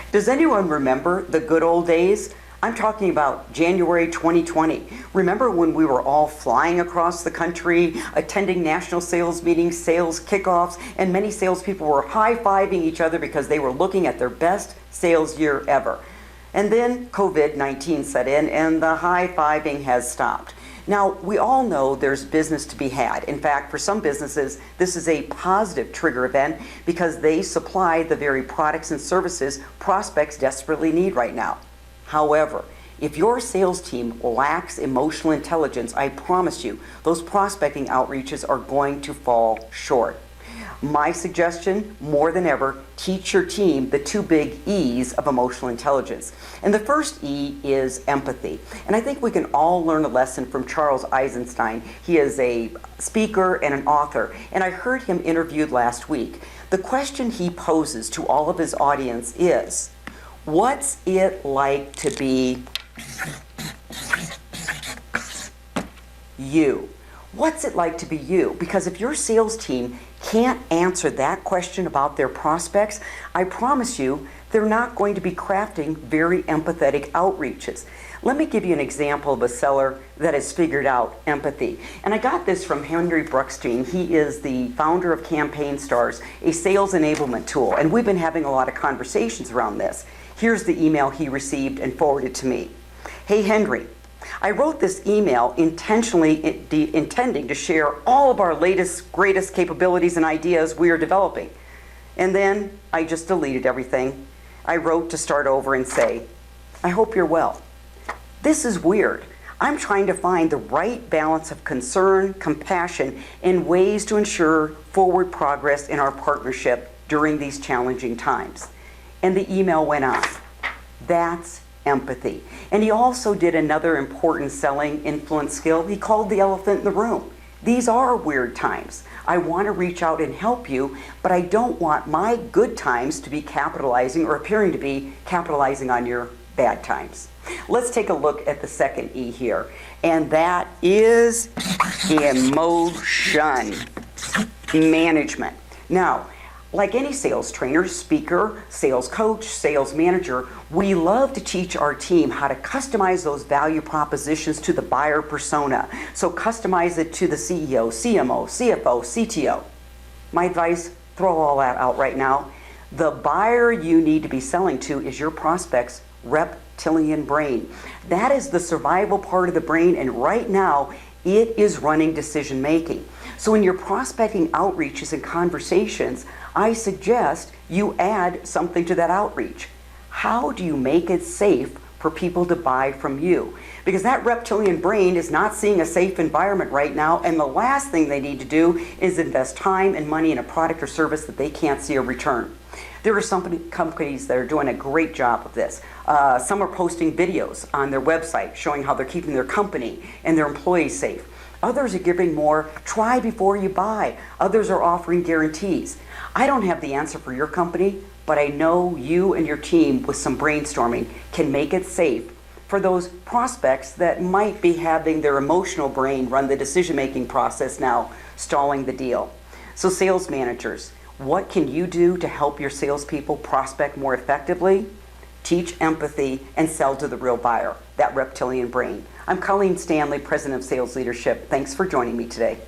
Does anyone remember the good old days? I'm talking about January 2020. Remember when we were all flying across the country, attending national sales meetings, sales kickoffs, and many salespeople were high-fiving each other because they were looking at their best sales year ever. And then COVID-19 set in and the high-fiving has stopped. Now, we all know there's business to be had. In fact, for some businesses, this is a positive trigger event because they supply the very products and services prospects desperately need right now. However, if your sales team lacks emotional intelligence, I promise you, those prospecting outreaches are going to fall short. My suggestion, more than ever, teach your team the two big E's of emotional intelligence. And the first E is empathy. And I think we can all learn a lesson from Charles Eisenstein. He is a speaker and an author, and I heard him interviewed last week. The question he poses to all of his audience is, what's it like to be you? What's it like to be you? Because if your sales team can't answer that question about their prospects, I promise you they're not going to be crafting very empathetic outreaches. Let me give you an example of a seller that has figured out empathy. And I got this from Henry Bruckstein. He is the founder of Campaign Stars, a sales enablement tool. And we've been having a lot of conversations around this. Here's the email he received and forwarded to me. Hey, Henry. I wrote this email intentionally intending to share all of our latest, greatest capabilities and ideas we are developing. And then I just deleted everything. I wrote to start over and say, I hope you're well. This is weird. I'm trying to find the right balance of concern, compassion, and ways to ensure forward progress in our partnership during these challenging times. And the email went on. That's empathy. And he also did another important selling influence skill. He called the elephant in the room. These are weird times. I want to reach out and help you, but I don't want my good times to be capitalizing or appearing to be capitalizing on your bad times. Let's take a look at the second E here, and that is emotion management. Now, like any sales trainer, speaker, sales coach, sales manager, we love to teach our team how to customize those value propositions to the buyer persona. So customize it to the CEO, CMO, CFO, CTO. My advice, throw all that out right now. The buyer you need to be selling to is your prospect's reptilian brain. That is the survival part of the brain, and right now it is running decision making. So in your prospecting outreaches and conversations, I suggest you add something to that outreach. How do you make it safe for people to buy from you? Because that reptilian brain is not seeing a safe environment right now, and the last thing they need to do is invest time and money in a product or service that they can't see a return. There are some companies that are doing a great job of this. Some are posting videos on their website showing how they're keeping their company and their employees safe. Others are giving more try before you buy. Others are offering guarantees. I don't have the answer for your company, but I know you and your team with some brainstorming can make it safe for those prospects that might be having their emotional brain run the decision-making process now, stalling the deal. So sales managers, what can you do to help your salespeople prospect more effectively? Teach empathy and sell to the real buyer, that reptilian brain. I'm Colleen Stanley, President of Sales Leadership. Thanks for joining me today.